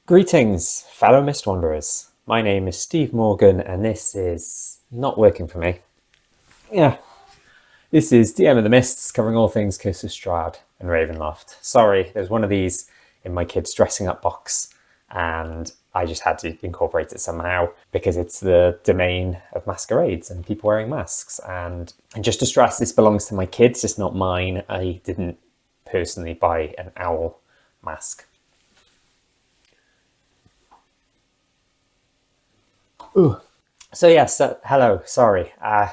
Greetings, fellow Mist Wanderers. My name is Steve Morgan, and this is not working for me. This is DM of the Mists, covering all things Curse of Strahd and Ravenloft. Sorry, there's one of these in my kid's dressing up box, and I just had to incorporate it somehow because it's the domain of masquerades and people wearing masks. And just to stress, this belongs to my kids, it's not mine. I didn't personally buy an owl mask. Ooh. So yes, hello, sorry. My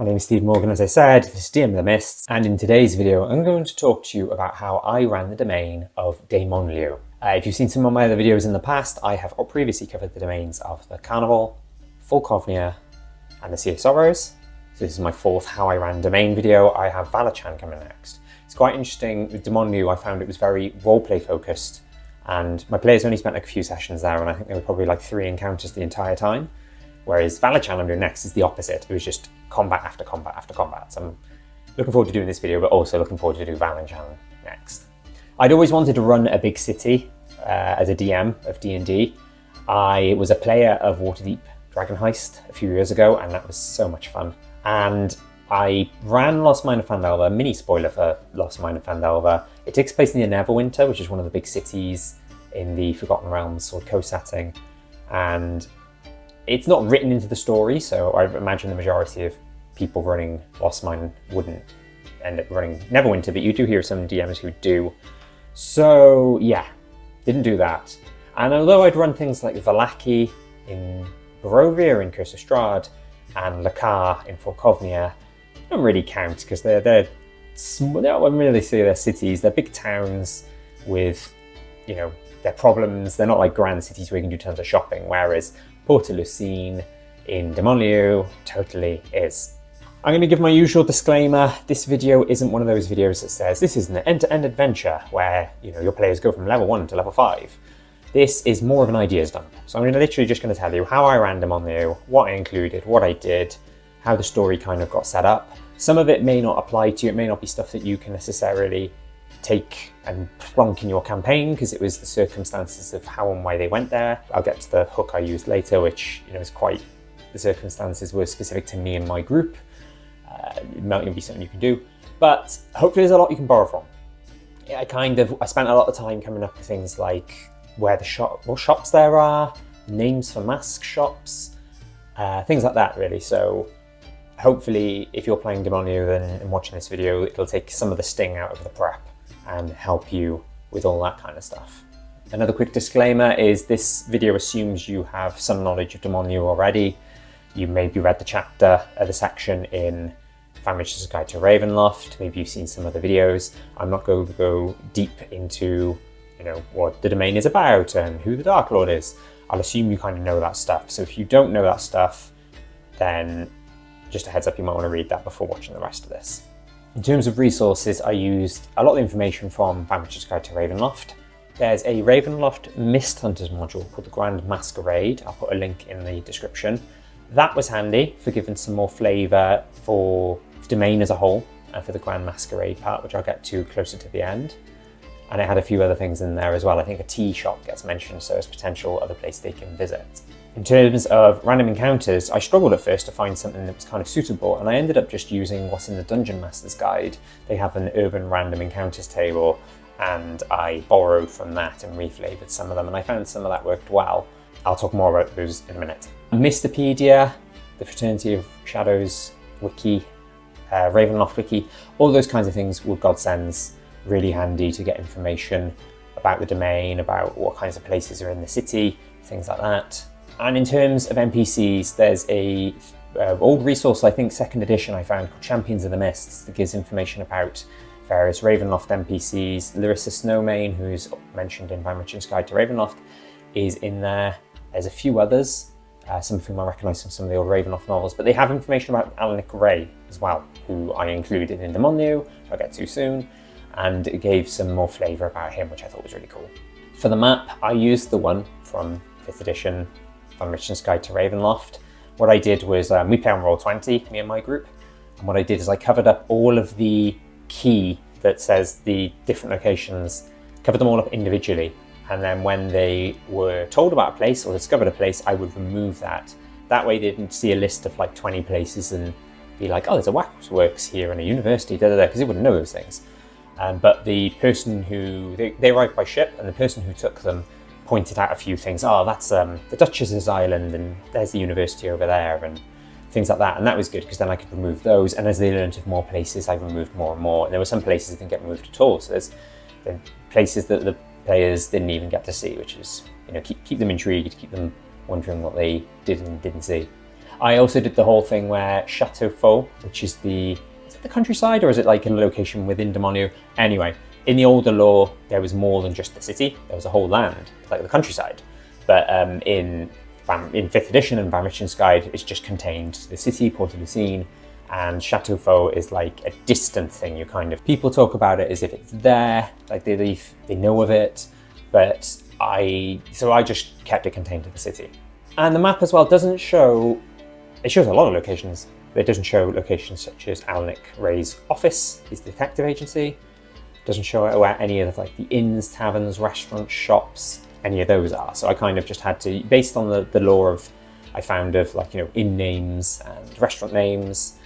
name is Steve Morgan, as I said, this is DM of the Mists, and in today's video I'm going to talk to you about how I ran the domain of Dementlieu. If you've seen some of my other videos in the past, I have previously covered the domains of the Carnival, Folkovnia, and the Sea of Sorrows. So this is my fourth How I Ran Domain video. I have Valachan coming next. It's quite interesting. With Dementlieu, I found it was very roleplay focused, and my players only spent like a few sessions there, and I think there were probably like 3 encounters the entire time. Whereas Valachan I'm doing next is the opposite. It was just combat after combat after combat. So I'm looking forward to doing this video, but also looking forward to do Valachan next. I'd always wanted to run a big city as a DM of D&D. I was a player of Waterdeep Dragon Heist a few years ago, and that was so much fun. And I ran Lost Mine of Phandelver, mini spoiler for Lost Mine of Phandelver. It takes place in the Neverwinter, which is one of the big cities in the Forgotten Realms Sword Coast setting. And it's not written into the story, so I imagine the majority of people running Lost Mine wouldn't end up running Neverwinter, but you do hear some DMs who do. So yeah, didn't do that. And although I'd run things like Vallaki in Barovia in Curse of Strahd and Lakar in Folkovnia, don't really count because they're small. I wouldn't really say they're cities. They're big towns with, you know, their problems. They're not like grand cities where you can do tons of shopping, whereas port-a-lucine in Dementlieu totally is. I'm going to give my usual disclaimer. This video isn't one of those videos that says this is an end-to-end adventure where, you know, your players go from level 1 to level 5. This is more of an ideas dump. So I'm literally just going to tell you how I ran Dementlieu, what I included, what I did, how the story kind of got set up. Some of it may not apply to you. It may not be stuff that you can necessarily take and plonk in your campaign because it was the circumstances of how and why they went there. I'll get to the hook I used later, which, you know, is quite, the circumstances were specific to me and my group. It might even be something you can do, but hopefully there's a lot you can borrow from. Yeah, I spent a lot of time coming up with things like where what shops there are, names for mask shops, things like that really. So hopefully if you're playing Dementlieu then and watching this video, it'll take some of the sting out of the prep and help you with all that kind of stuff. Another quick disclaimer is this video assumes you have some knowledge of Dementlieu already. You maybe read the chapter, the section in Grand Masquerade to Ravenloft. Maybe you've seen some other videos. I'm not going to go deep into, you know, what the domain is about and who the Darklord is. I'll assume you kind of know that stuff. So if you don't know that stuff, then just a heads up, you might want to read that before watching the rest of this. In terms of resources, I used a lot of information from Grand Masquerade to Ravenloft. There's a Ravenloft Mist Hunters module called the Grand Masquerade. I'll put a link in the description. That was handy for giving some more flavour for the domain as a whole and for the Grand Masquerade part, which I'll get to closer to the end. And it had a few other things in there as well. I think a tea shop gets mentioned, so it's potential other place they can visit. In terms of random encounters, I struggled at first to find something that was kind of suitable, and I ended up just using what's in the Dungeon Master's Guide. They have an urban random encounters table, and I borrowed from that and reflavoured some of them, and I found some of that worked well. I'll talk more about those in a minute. Mystopedia, the Fraternity of Shadows wiki, Ravenloft wiki, all those kinds of things were godsends, really handy to get information about the domain, about what kinds of places are in the city, things like that. And in terms of NPCs, there's a old resource, I think 2nd edition I found, called Champions of the Mists, that gives information about various Ravenloft NPCs. Larissa Snowmain, who's mentioned in Grand Masquerade to Ravenloft, is in there. There's a few others, some of whom I recognise from some of the old Ravenloft novels, but they have information about Alanik Ray as well, who I included in Dementlieu, which I'll get to soon, and it gave some more flavour about him, which I thought was really cool. For the map, I used the one from 5th edition, from Masquerade to Ravenloft. What I did was, we play on Roll20, me and my group, and what I did is I covered up all of the key that says the different locations, covered them all up individually, And then when they were told about a place or discovered a place, I would remove that. That way they didn't see a list of like 20 places and be like, oh, there's a waxworks here and a university, because they wouldn't know those things. But the person who, they arrived by ship, and the person who took them pointed out a few things. Oh, that's the Duchess's Island, and there's the university over there, and things like that. And that was good, because then I could remove those. And as they learned of more places, I removed more and more. And there were some places that didn't get removed at all. So there's places that the players didn't even get to see, which is, keep them intrigued, keep them wondering what they did and didn't see. I also did the whole thing where Chateau Faux, which is is it the countryside, or is it like a location within Dementlieu? Anyway, in the older lore, there was more than just the city. There was a whole land, like the countryside. But in 5th edition and Van Richten's Guide, it's just contained the city, Port-a-Lucine, and Chateau Faux is like a distant thing. People talk about it as if it's there, like they know of it, but I just kept it contained to the city. And the map as well doesn't show, it shows a lot of locations, but it doesn't show locations such as Alanik Ray's office, his detective agency. It doesn't show where any of like the inns, taverns, restaurants, shops, any of those are. So I kind of just had to, based on the lore I found of like, inn names and restaurant names,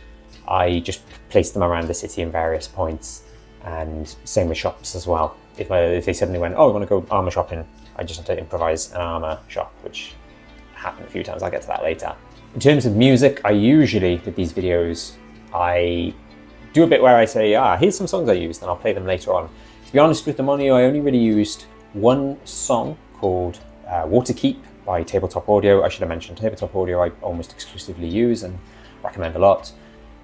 I just placed them around the city in various points, and same with shops as well. If they suddenly went, oh, I want to go armour shopping, I just had to improvise an armour shop, which happened a few times. I'll get to that later. In terms of music, I usually, with these videos, I do a bit where I say, here's some songs I used, and I'll play them later on. To be honest with Dementlieu, I only really used one song called Waterkeep by Tabletop Audio. I should have mentioned Tabletop Audio I almost exclusively use and recommend a lot.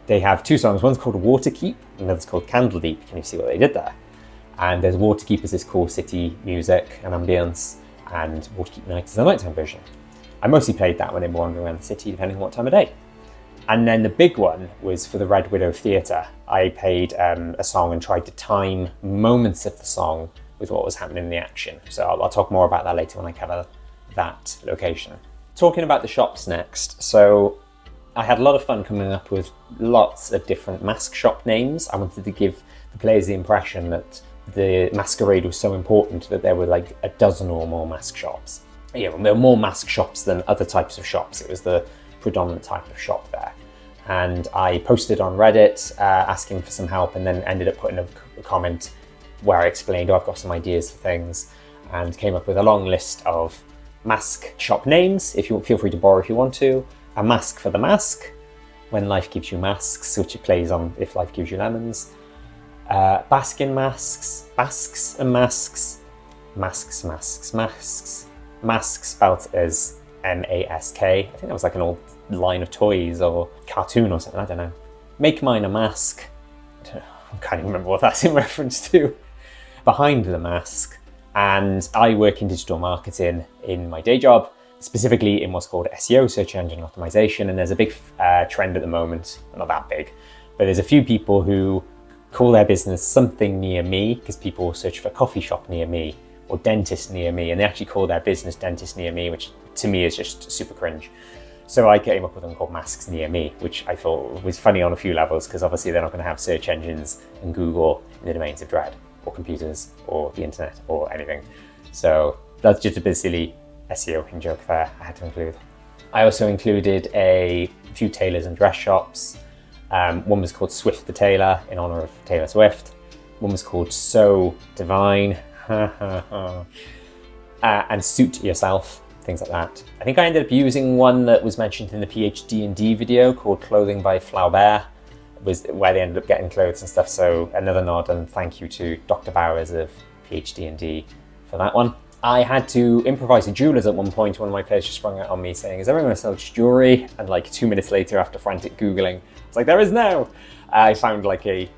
They have two songs. One's called Waterkeep, and another's called Candledeep. Can you see what they did there? And there's Waterkeep as this cool city music and ambience, and Waterkeep Night is the nighttime version. I mostly played that when they were wandering around the city, depending on what time of day. And then the big one was for the Red Widow Theatre. I played a song and tried to time moments of the song with what was happening in the action. So I'll talk more about that later when I cover that location. Talking about the shops next. So I had a lot of fun coming up with lots of different mask shop names. I wanted to give the players the impression that the masquerade was so important that there were like a dozen or more mask shops. There were more mask shops than other types of shops. It was the predominant type of shop there. And I posted on Reddit asking for some help, and then ended up putting a comment where I explained, I've got some ideas for things, and came up with a long list of mask shop names. If you feel free to borrow if you want to. A mask for the mask, when life gives you masks, which it plays on if life gives you lemons. Baskin masks, basks and masks, masks, mask spelt as M-A-S-K. I think that was like an old line of toys or cartoon or something, I don't know. Make mine a mask. I can't even remember what that's in reference to. Behind the mask. And I work in digital marketing in my day job, specifically in what's called SEO, search engine optimization. And there's a big trend at the moment, not that big, but there's a few people who call their business something near me, because people search for coffee shop near me or dentist near me, and they actually call their business dentist near me, which to me is just super cringe. So I came up with them called masks near me, which I thought was funny on a few levels, because obviously they're not going to have search engines and Google in the domains of Dread or computers or the internet or anything. So that's just a bit silly SEO in joke there I had to include. I also included a few tailors and dress shops. One was called Swift the Tailor in honor of Taylor Swift. One was called So Divine. And Suit Yourself, things like that. I think I ended up using one that was mentioned in the PhD&D video called Clothing by Flaubert. It was where they ended up getting clothes and stuff. So another nod and thank you to Dr. Bowers of PhD&D for that one. I had to improvise a jeweller's at one point. One of my players just sprung out on me saying, is everyone going to sell jewellery? And like 2 minutes later, after frantic Googling, it's like, there is now. I found like a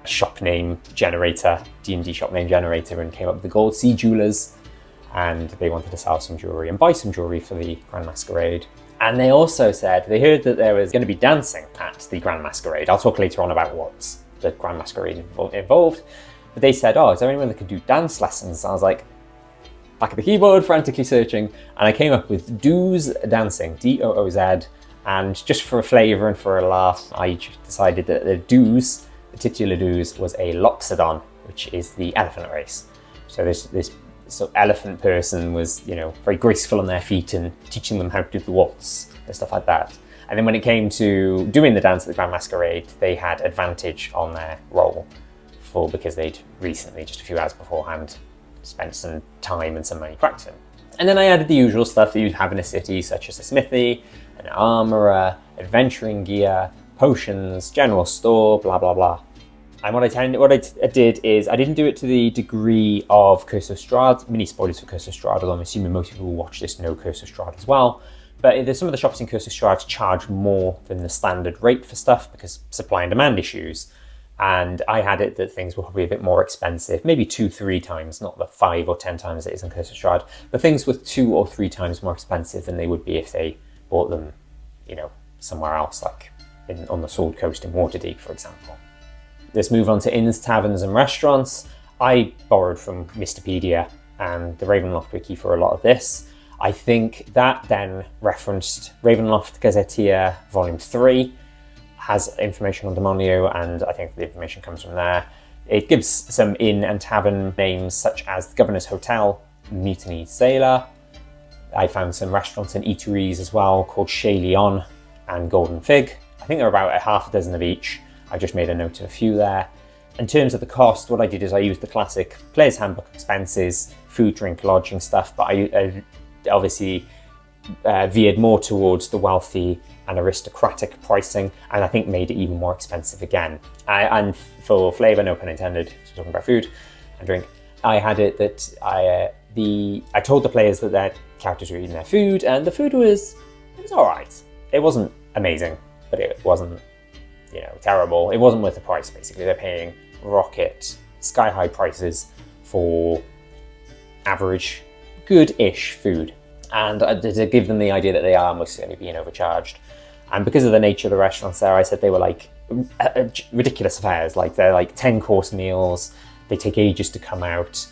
shop name generator, D&D shop name generator, and came up with the Gold Sea Jewellers. And they wanted to sell some jewellery and buy some jewellery for the Grand Masquerade. And they also said they heard that there was going to be dancing at the Grand Masquerade. I'll talk later on about what the Grand Masquerade involved. But they said, oh, is there anyone that could do dance lessons? And I was like, back at the keyboard, frantically searching. And I came up with Dooz Dancing, D-O-O-Z. And just for a flavour and for a laugh, I decided that the Dooz, the titular Dooz, was a Loxodon, which is the elephant race. So this sort of elephant person was, you know, very graceful on their feet and teaching them how to do the waltz and stuff like that. And then when it came to doing the dance at the Grand Masquerade, they had advantage on their roll because they'd recently, just a few hours beforehand, spent some time and some money practicing. And then I added the usual stuff that you'd have in a city, such as a smithy, an armourer, adventuring gear, potions, general store, blah, blah, blah. And what I did is, I didn't do it to the degree of Curse of Strahd, mini spoilers for Curse of Strahd, although I'm assuming most people who watch this know Curse of Strahd as well. But there's some of the shops in Curse of Strahd charge more than the standard rate for stuff because supply and demand issues. And I had it that things were probably a bit more expensive, maybe 2-3 times, not the 5 or 10 times it is in Curse of Strahd, but things were 2 or 3 times more expensive than they would be if they bought them, you know, somewhere else, like on the Sword Coast in Waterdeep, for example. Let's move on to inns, taverns, and restaurants. I borrowed from Mrpedia and the Ravenloft wiki for a lot of this. I think that then referenced Ravenloft Gazetteer Volume 3, has information on Dementlieu, and I think the information comes from there. It gives some inn and tavern names such as the Governor's Hotel, Mutiny Sailor. I found some restaurants and eateries as well called Chez Leon and Golden Fig. I think there are about a half a dozen of each. I just made a note of a few there. In terms of the cost, what I did is I used the classic Player's Handbook expenses, food, drink, lodging stuff, but I obviously veered more towards the wealthy and aristocratic pricing, and I think made it even more expensive again. And for flavour, no pun intended, so talking about food and drink, I had it that I told the players that their characters were eating their food, and the food was all right. It wasn't amazing, but it wasn't, you know, terrible. It wasn't worth the price. Basically, they're paying rocket, sky-high prices for average, good-ish food. And to give them the idea that they are most certainly being overcharged. And because of the nature of the restaurants there, I said they were like ridiculous affairs. Like they're like 10-course meals. They take ages to come out.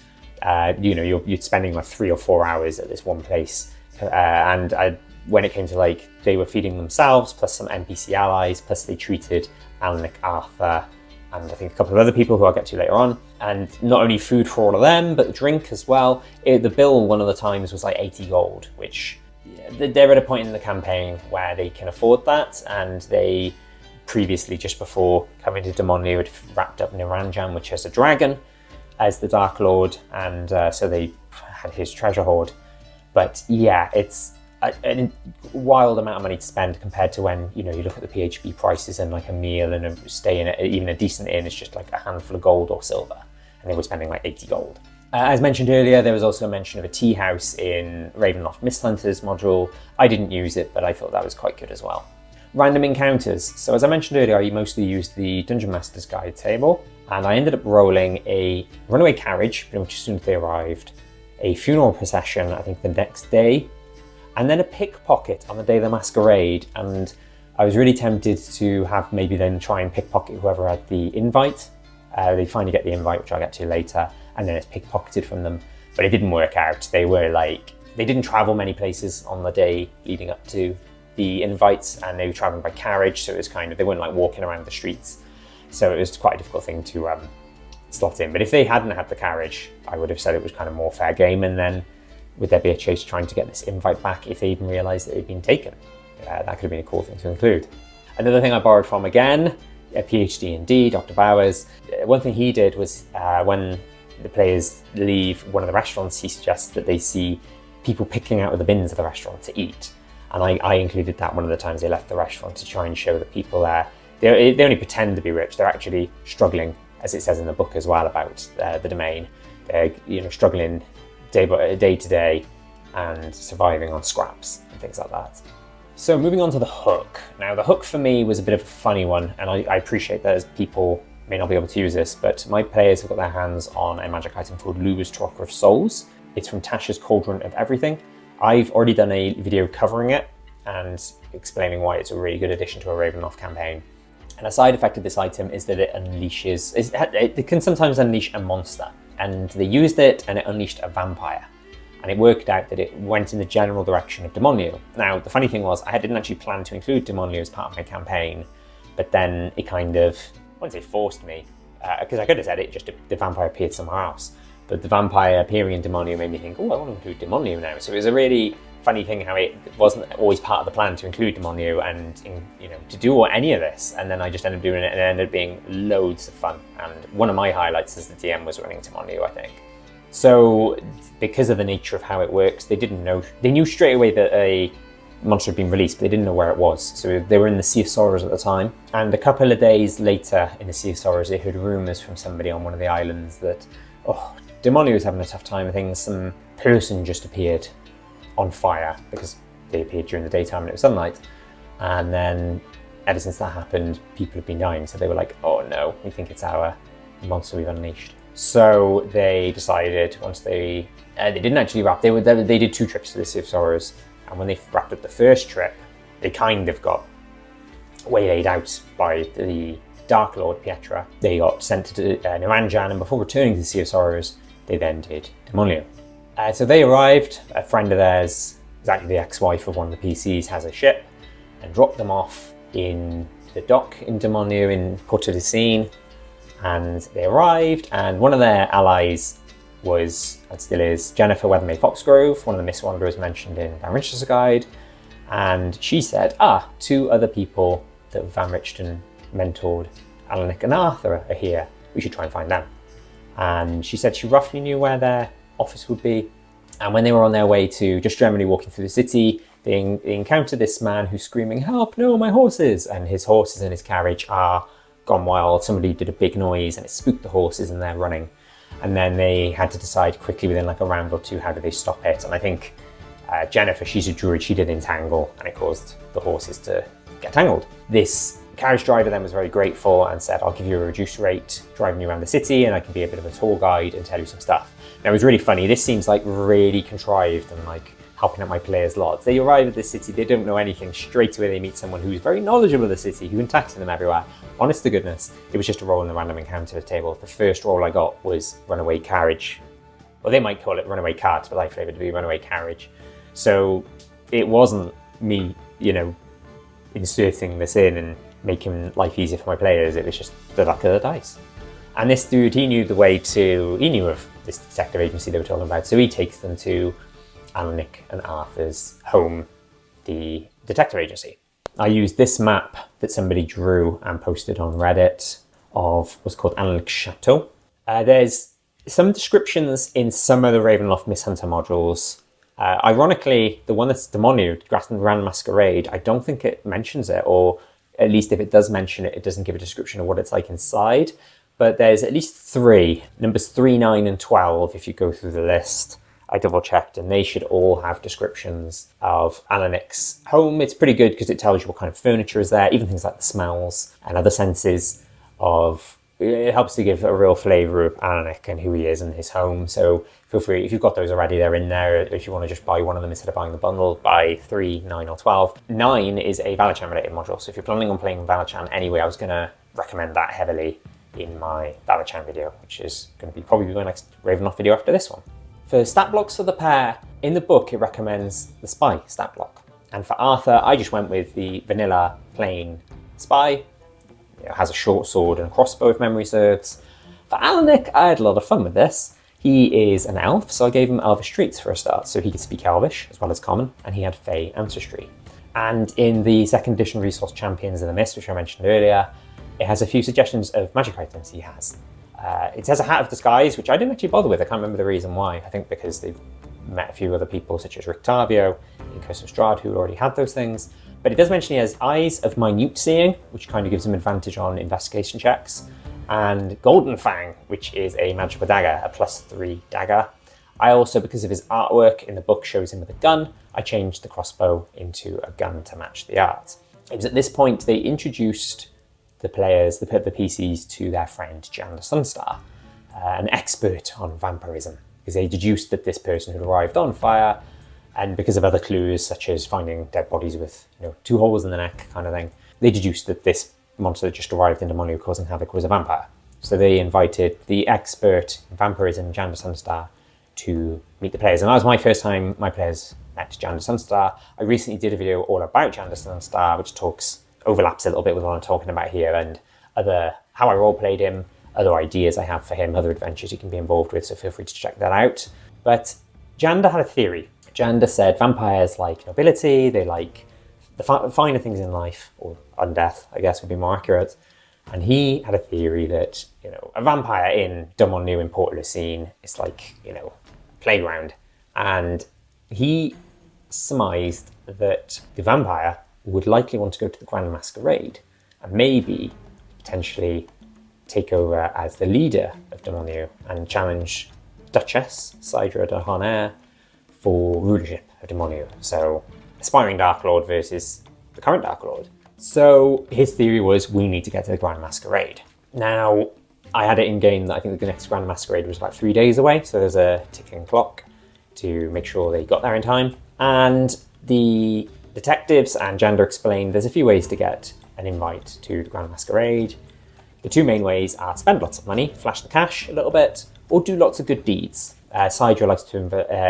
You know, you're spending like 3 or 4 hours at this one place. When it came to like, they were feeding themselves, plus some NPC allies, plus they treated Alanik, Arthur, and I think a couple of other people who I'll get to later on. And not only food for all of them, but drink as well. The bill one of the times was like 80 gold, which they're at a point in the campaign where they can afford that. And they previously, just before coming to Dementlieu, had wrapped up Niranjan, which has a dragon, as the Darklord. And so they had his treasure hoard. But yeah, it's a wild amount of money to spend compared to when, you know, you look at the PHP prices and like a meal and a stay in even a decent inn is just like a handful of gold or silver, and they were spending like 80 gold. As mentioned earlier, there was also a mention of a tea house in Ravenloft Misthunters module. I didn't use it, but I thought that was quite good as well. Random encounters. So as I mentioned earlier, I mostly used the Dungeon Master's Guide table, and I ended up rolling a runaway carriage, pretty much as soon as they arrived, a funeral procession, I think the next day, and then a pickpocket on the day of the masquerade. And I was really tempted to have maybe then try and pickpocket whoever had the invite. They finally get the invite, which I'll get to later, and then it's pickpocketed from them. But it didn't work out. They didn't travel many places on the day leading up to the invites, and they were traveling by carriage, so it was kind of, they weren't like walking around the streets. So it was quite a difficult thing to slot in. But if they hadn't had the carriage, I would have said it was kind of more fair game, and then would there be a chase trying to get this invite back if they even realised that it had been taken? That could have been a cool thing to include. Another thing I borrowed from, again, a PhD in D, Dr. Bowers. One thing he did was when the players leave one of the restaurants, he suggests that they see people picking out of the bins of the restaurant to eat. And I included that one of the times they left the restaurant to try and show the people there. They only pretend to be rich. They're actually struggling, as it says in the book as well about the domain. They're, you know, struggling day to day and surviving on scraps and things like that. So moving on to the hook. Now the hook for me was a bit of a funny one, and I appreciate that as people may not be able to use this, but my players have got their hands on a magic item called Luba's Talker of Souls. It's from Tasha's Cauldron of Everything. I've already done a video covering it and explaining why it's a really good addition to a Ravenloft campaign. And a side effect of this item is that it can sometimes unleash a monster. And they used it and it unleashed a vampire. And it worked out that it went in the general direction of Dementlieu. Now, the funny thing was, I didn't actually plan to include Dementlieu as part of my campaign, but then it kind of, I wouldn't say forced me, because I could have said it, just the vampire appeared somewhere else. But the vampire appearing in Dementlieu made me think, oh, I want to include Dementlieu now. So it was a really funny thing how it wasn't always part of the plan to include Dementlieu and to do any of this. And then I just ended up doing it, and it ended up being loads of fun. And one of my highlights as the DM was running Dementlieu, I think. So because of the nature of how it works, they knew straight away that a monster had been released, but they didn't know where it was. So they were in the Sea of Sorrows at the time. And a couple of days later in the Sea of Sorrows, they heard rumours from somebody on one of the islands that, Dementlieu was having a tough time of things. Some person just appeared on fire because they appeared during the daytime and it was sunlight. And then ever since that happened, people have been dying. So they were like, oh no, we think it's our monster we've unleashed. So they decided once they didn't actually wrap, they did 2 trips to the Sea of Sorrows. And when they wrapped up the first trip, they kind of got waylaid out by the Darklord, Pietra. They got sent to Naranjan, and before returning to the Sea of Sorrows, they then did Dementlieu. So they arrived. A friend of theirs, exactly the ex-wife of one of the PCs, has a ship and dropped them off in the dock in Dementlieu in port-a-lucine. And they arrived, and one of their allies was, and still is, Jennifer Weathermaid Foxgrove, one of the Mistwanderers mentioned in Van Richten's guide. And she said, 2 other people that Van Richten mentored, Alanik and Arthur, are here. We should try and find them. And she said she roughly knew where their office would be. And when they were on their way to just generally walking through the city, they encountered this man who's screaming, help, no, my horses. And his horses and his carriage are gone wild. Somebody did a big noise and it spooked the horses and they're running. And then they had to decide quickly within like a round or 2, how do they stop it? And I think Jennifer, she's a druid, she did entangle, and it caused the horses to get tangled. This carriage driver then was very grateful and said, I'll give you a reduced rate driving you around the city, and I can be a bit of a tour guide and tell you some stuff. Now it was really funny. This seems like really contrived and like helping out my players lots. They arrive at the city, they don't know anything. Straight away they meet someone who's very knowledgeable of the city, who can taxi them everywhere. Honest to goodness, it was just a roll in the random encounter table. The first roll I got was runaway carriage. Well, they might call it runaway cart, but I flavoured it to be runaway carriage. So it wasn't me, inserting this in and making life easier for my players. It was just the luck of the dice. And this dude, he knew of this detective agency they were talking about. So he takes them to Alanik and Arthur's home, the detective agency. I used this map that somebody drew and posted on Reddit of what's called Alanik Chateau. There's some descriptions in some of the Ravenloft Misshunter modules. Ironically, the one that's Dementlieu, Grand Masquerade, I don't think it mentions it, or at least if it does mention it, it doesn't give a description of what it's like inside. But there's at least 3, numbers 3, 9, and 12, if you go through the list. I double checked, and they should all have descriptions of Alanik's home. It's pretty good because it tells you what kind of furniture is there, even things like the smells and other senses of. It helps to give a real flavour of Alanik and who he is and his home. So feel free, if you've got those already, they're in there. If you want to just buy one of them instead of buying the bundle, buy 3, 9, or 12. 9 is a Valachan related module. So if you're planning on playing Valachan anyway, I was going to recommend that heavily in my Valachan video, which is going to be probably my next Ravenloft video after this one. For stat blocks for the pair, in the book it recommends the spy stat block. And for Arthur, I just went with the vanilla plain spy. It has a short sword and a crossbow if memory serves. For Alanik, I had a lot of fun with this. He is an elf, so I gave him Elvish traits for a start, so he could speak Elvish as well as Common, and he had Fey ancestry. And in the 2nd edition resource Champions of the Mist, which I mentioned earlier, it has a few suggestions of magic items he has. It has a Hat of Disguise, which I didn't actually bother with. I can't remember the reason why. I think because they've met a few other people, such as Rictavio in Curse of Strahd, who already had those things. But it does mention he has Eyes of Minute Seeing, which kind of gives him advantage on investigation checks, and Golden Fang, which is a magical dagger, a +3 dagger. I also, because of his artwork in the book shows him with a gun, I changed the crossbow into a gun to match the art. It was at this point they introduced the players, the PCs, to their friend Jander Sunstar, an expert on vampirism, because they deduced that this person had arrived on fire, and because of other clues such as finding dead bodies with 2 holes in the neck kind of thing, they deduced that this monster that just arrived in Dementlieu causing havoc was a vampire. So they invited the expert in vampirism, Jander Sunstar, to meet the players. And that was my first time my players met Jander Sunstar. I recently did a video all about Jander Sunstar, which overlaps a little bit with what I'm talking about here, and how I role-played him, other ideas I have for him, other adventures he can be involved with, so feel free to check that out. But Jander had a theory. Jander said vampires like nobility, they like the finer things in life, or undeath, I guess would be more accurate. And he had a theory that, a vampire in Dementlieu in port-a-lucine is like, playground. And he surmised that the vampire would likely want to go to the Grand Masquerade and maybe potentially take over as the leader of Dementlieu and challenge Duchess Saidra de Harnair for rulership of Dementlieu. So aspiring Darklord versus the current Darklord. So his theory was, we need to get to the Grand Masquerade. Now, I had it in game that I think the next Grand Masquerade was about 3 days away, so there's a ticking clock to make sure they got there in time. And the detectives and Jander explained there's a few ways to get an invite to the Grand Masquerade. The two main ways are spend lots of money, flash the cash a little bit, or do lots of good deeds. Saidra likes to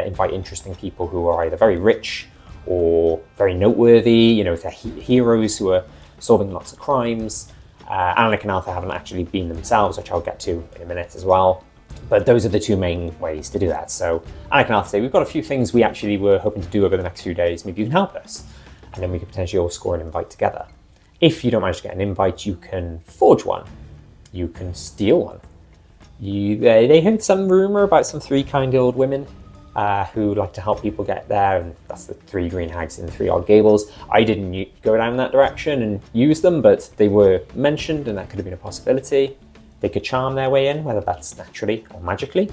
invite interesting people who are either very rich or very noteworthy, they're heroes who are solving lots of crimes. Alanik and Arthur haven't actually been themselves, which I'll get to in a minute as well. But those are the two main ways to do that. So Alanik and Arthur say, we've got a few things we actually were hoping to do over the next few days. Maybe you can help us. And then we could potentially all score an invite together. If you don't manage to get an invite, you can forge one. You can steal one. They heard some rumour about some 3 kind old women who like to help people get there, and that's the 3 green hags and the 3 odd gables. I didn't go down that direction and use them, but they were mentioned and that could have been a possibility. They could charm their way in, whether that's naturally or magically,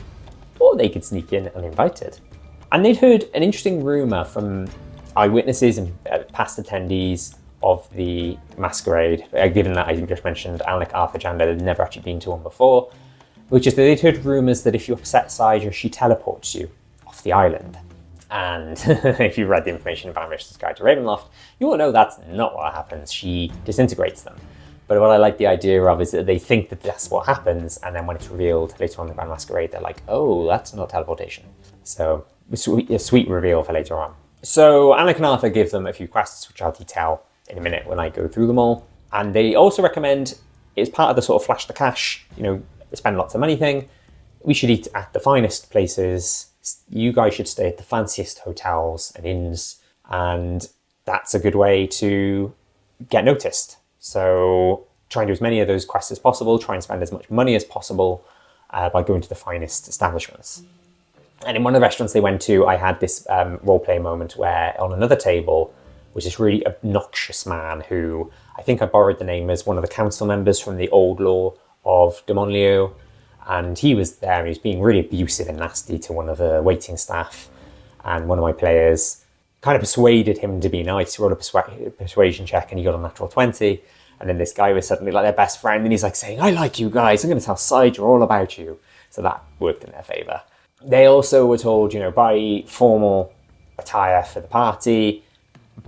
or they could sneak in uninvited. And they'd heard an interesting rumour from eyewitnesses and past attendees of the masquerade, given that I just mentioned Alanik, Arthur, Jander had never actually been to one before, which is that they'd heard rumours that if you upset Saidra, she teleports you off the island. And if you've read the information about Ambitious Guide to Ravenloft, you will know that's not what happens. She disintegrates them. But what I like the idea of is that they think that that's what happens, and then when it's revealed later on in the Grand Masquerade, they're like, oh, that's not teleportation. So a sweet reveal for later on. So Alanik and Arthur give them a few quests, which I'll detail in a minute when I go through them all. And they also recommend, as part of the sort of flash the cash, spend lots of money thing, we should eat at the finest places. You guys should stay at the fanciest hotels and inns, and that's a good way to get noticed. So try and do as many of those quests as possible, try and spend as much money as possible by going to the finest establishments. And in one of the restaurants they went to, I had this role-play moment where on another table was this really obnoxious man who, I think I borrowed the name as one of the council members from the old law of Dementlieu, and he was there and he was being really abusive and nasty to one of the waiting staff, and one of my players kind of persuaded him to be nice. He rolled a persuasion check and he got a natural 20, and then this guy was suddenly like their best friend and he's like saying, I like you guys, I'm going to tell Saidra all about you. So that worked in their favour. They also were told, buy formal attire for the party.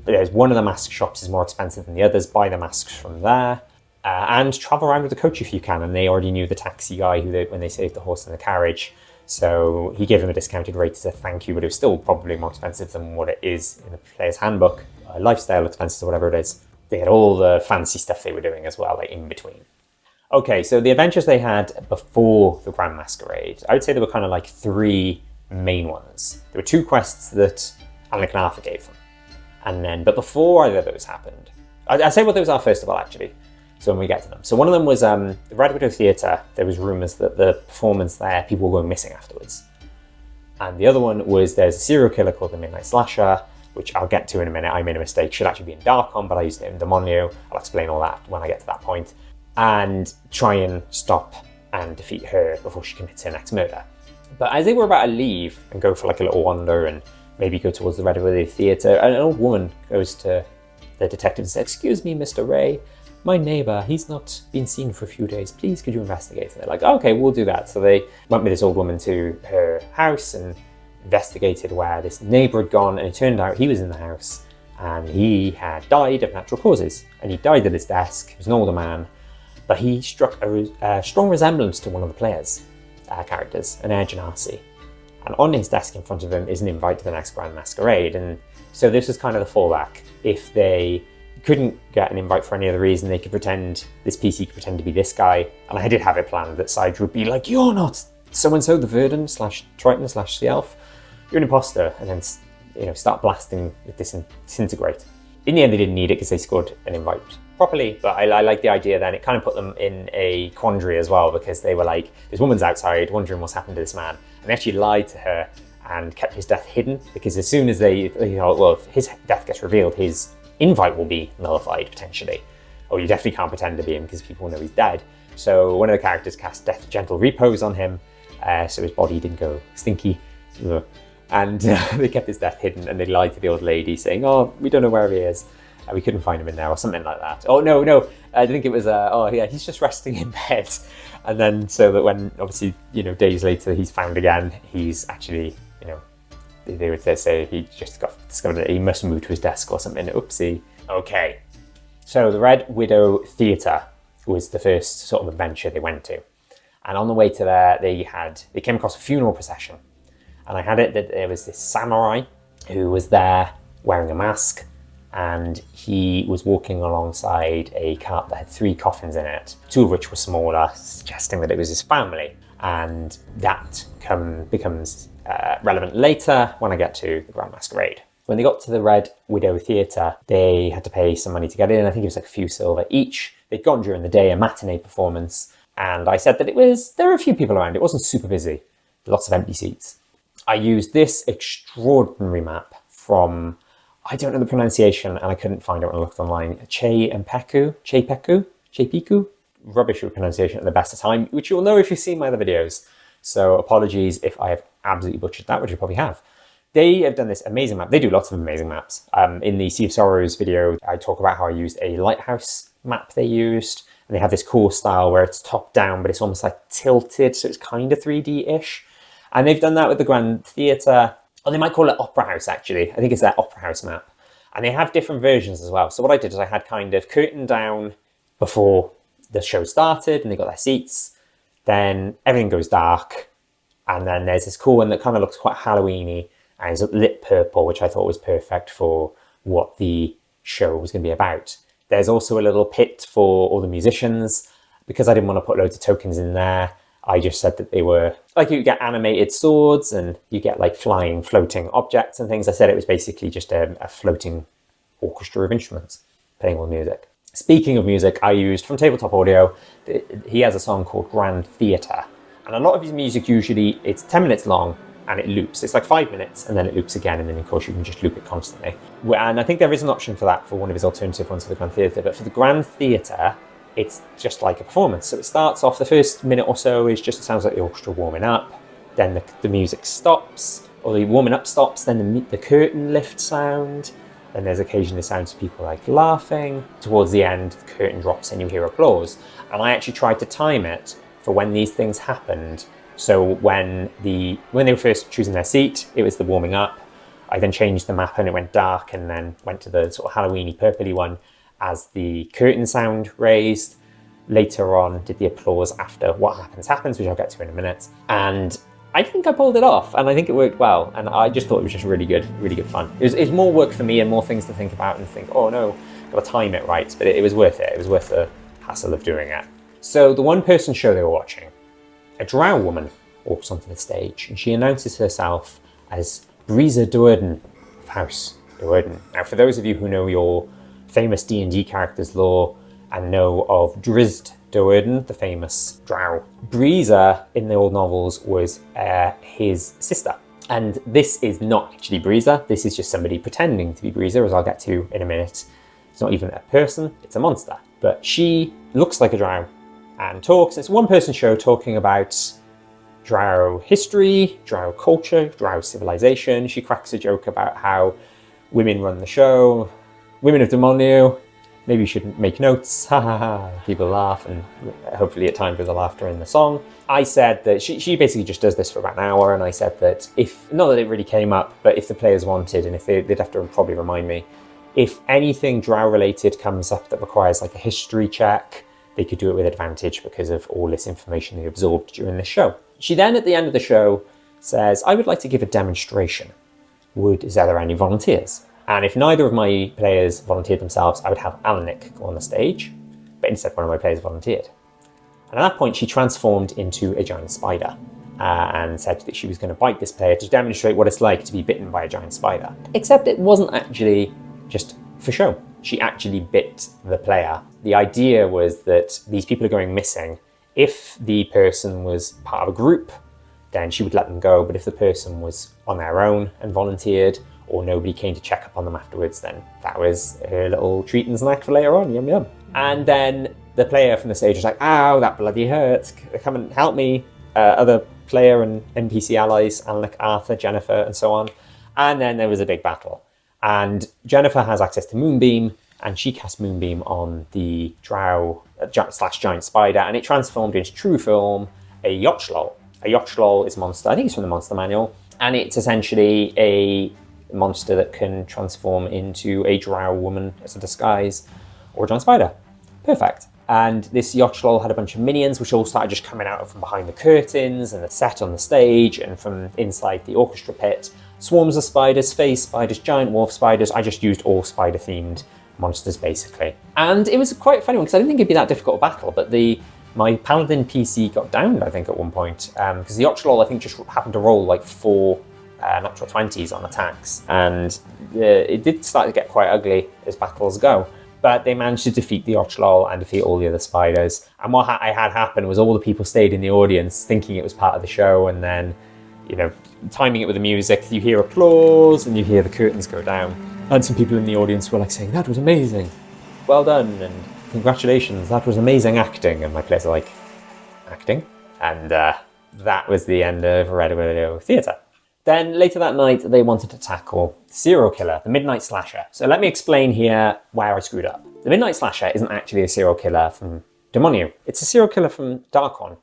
There's one of the mask shops is more expensive than the others, buy the masks from there. And travel around with the coach if you can. And they already knew the taxi guy when they saved the horse in the carriage. So he gave them a discounted rate as a thank you, but it was still probably more expensive than what it is in the player's handbook. Lifestyle expenses or whatever it is. They had all the fancy stuff they were doing as well, like in between. Okay, so the adventures they had before the Grand Masquerade, I would say there were kind of like 3 main ones. There were 2 quests that Alanik and Arthur gave them. But before either of those happened, I'll say what those are first of all, actually. So when we get to them. So one of them was the Red Widow Theatre. There was rumours that the performance there, people were going missing afterwards. And the other one was there's a serial killer called the Midnight Slasher, which I'll get to in a minute. I made a mistake. Should actually be in Darkon, but I used it in Dementlieu. I'll explain all that when I get to that point. And try and stop and defeat her before she commits her next murder. But as they were about to leave and go for like a little wander and maybe go towards the Red Widow Theatre, an old woman goes to the detective and says, excuse me, Mr. Ray, my neighbour, he's not been seen for a few days. Please, could you investigate? And they're like, okay, we'll do that. So they went with this old woman to her house and investigated where this neighbour had gone. And it turned out he was in the house and he had died of natural causes. And he died at his desk. He was an older man, but he struck a strong resemblance to one of the players' characters, an Air Genasi. And on his desk in front of him is an invite to the next Grand Masquerade. And so this was kind of the fallback. If they couldn't get an invite for any other reason. They could pretend, this PC could pretend to be this guy. And I did have it planned that Saidra would be like, you're not so-and-so, the Verdant / Triton / the elf. You're an imposter. And then, you know, start blasting with disintegrate. In the end, they didn't need it because they scored an invite properly, but I like the idea then. It kind of put them in a quandary as well, because they were like, this woman's outside wondering what's happened to this man. And they actually lied to her and kept his death hidden, because as soon as they well, if his death gets revealed, his invite will be nullified potentially. Or you definitely can't pretend to be him because people know he's dead. So one of the characters cast Death Gentle Repose on him, so his body didn't go stinky. And they kept his death hidden, and they lied to the old lady saying, oh, we don't know where he is. We couldn't find him in there, or something like that. Oh, no, I think it was, oh yeah, he's just resting in bed. And then so that when, obviously, you know, days later he's found again, he's actually, you know, they would say he just got discovered that he must move to his desk or something. Oopsie. Okay. So the Red Widow Theatre was the first sort of adventure they went to. And on the way to there, they came across a funeral procession. And I had it that there was this samurai who was there wearing a mask, and he was walking alongside a cart that had 3 coffins in it, 2 of which were smaller, suggesting that it was his family. And that becomes relevant later when I get to the Grand Masquerade. When they got to the Red Widow Theatre, they had to pay some money to get in. I think it was like a few silver each. They'd gone during the day, a matinee performance, and I said that there were a few people around. It wasn't super busy, lots of empty seats. I used this extraordinary map from, I don't know the pronunciation, and I couldn't find it when I looked online. Chepeku, rubbish with pronunciation at the best of time, which you'll know if you've seen my other videos. So apologies if I have absolutely butchered that, which you probably have. They have done this amazing map. They do lots of amazing maps. In the Sea of Sorrows video, I talk about how I used a lighthouse map they used, and they have this cool style where it's top down, but it's almost like tilted, so it's kind of 3D-ish. And they've done that with the Grand Theatre, or they might call it Opera House actually. I think it's their Opera House map. And they have different versions as well. So what I did is I had kind of curtain down before the show started and they got their seats. Then everything goes dark. And then there's this cool one that kind of looks quite Halloween-y and is lit purple, which I thought was perfect for what the show was going to be about. There's also a little pit for all the musicians. Because I didn't want to put loads of tokens in there, I just said that they were, like you get animated swords and you get like flying, floating objects and things. I said it was basically just a floating orchestra of instruments playing all the music. Speaking of music, I used from Tabletop Audio, he has a song called Grand Theatre. And a lot of his music usually, it's 10 minutes long and it loops. It's like 5 minutes and then it loops again, and then of course you can just loop it constantly. And I think there is an option for that for one of his alternative ones for the Grand Theatre, but for the Grand Theatre, it's just like a performance. So it starts off, the first minute or so is just, it sounds like the orchestra warming up, then the music stops, or the warming up stops, then the curtain lift sound, then there's occasionally sounds of people like laughing. Towards the end, the curtain drops and you hear applause. And I actually tried to time it for when these things happened. So when they were first choosing their seat, it was the warming up. I then changed the map and it went dark, and then went to the sort of Halloween-y, purpley one as the curtain sound raised. Later on, did the applause after what happens, which I'll get to in a minute. And I think I pulled it off, and I think it worked well. And I just thought it was just really good fun. It was more work for me and more things to think about and think, oh no, got to time it right. But it was worth it. It was worth the hassle of doing it. So the one-person show they were watching, a drow woman walks onto the stage, and she announces herself as Breeza Doerden of House Doerden. Now, for those of you who know your famous D&D characters lore and know of Drizzt Doerden, the famous drow, Breeza in the old novels was his sister. And this is not actually Breeza. This is just somebody pretending to be Breeza, as I'll get to in a minute. It's not even a person, it's a monster. But she looks like a drow and talks. It's a one-person show talking about drow history, drow culture, drow civilization. She cracks a joke about how women run the show, women of Dementlieu. Maybe you should make notes, ha ha ha. People laugh, and hopefully at times with the laughter in the song. I said that she basically just does this for about an hour, and I said that if, not that it really came up, but if the players wanted, and if they'd have to probably remind me, if anything drow related comes up that requires like a history check, they could do it with advantage because of all this information they absorbed during this show. She then, at the end of the show, says, I would like to give a demonstration. Is there any volunteers? And if neither of my players volunteered themselves, I would have Alanik go on the stage, but instead one of my players volunteered. And at that point, she transformed into a giant spider and said that she was going to bite this player to demonstrate what it's like to be bitten by a giant spider. Except it wasn't actually just for show. She actually bit the player. The idea was that these people are going missing. If the person was part of a group, then she would let them go. But if the person was on their own and volunteered, or nobody came to check up on them afterwards, then that was her little treat and snack for later on. Yum yum. And then the player from the stage was like, ow, that bloody hurts. Come and help me. Other player and NPC allies, Alanik, Arthur, Jennifer, and so on. And then there was a big battle. And Jennifer has access to Moonbeam, and she cast Moonbeam on the drow / giant spider, and it transformed into true form a yochlol. A yochlol is a monster, I think it's from the monster manual, and it's essentially a monster that can transform into a drow woman as a disguise, or a giant spider. Perfect. And this yochlol had a bunch of minions, which all started just coming out from behind the curtains and the set on the stage and from inside the orchestra pit. Swarms of spiders, phase spiders, giant wolf spiders. I just used all spider-themed monsters, basically. And it was quite a funny one, because I didn't think it'd be that difficult a battle, but my paladin PC got downed, I think, at one point, because the yochlol, I think, just happened to roll like 4 natural 20s on attacks, and it did start to get quite ugly as battles go. But they managed to defeat the yochlol and defeat all the other spiders. And what I had happen was all the people stayed in the audience thinking it was part of the show, and then, timing it with the music, you hear applause and you hear the curtains go down. And some people in the audience were like saying, that was amazing, well done, and congratulations, that was amazing acting. And my players are like, acting? And that was the end of Red Widow Theatre. Then later that night, they wanted to tackle the serial killer, the Midnight Slasher. So let me explain here where I screwed up. The Midnight Slasher isn't actually a serial killer from Dementlieu. It's a serial killer from Darkon.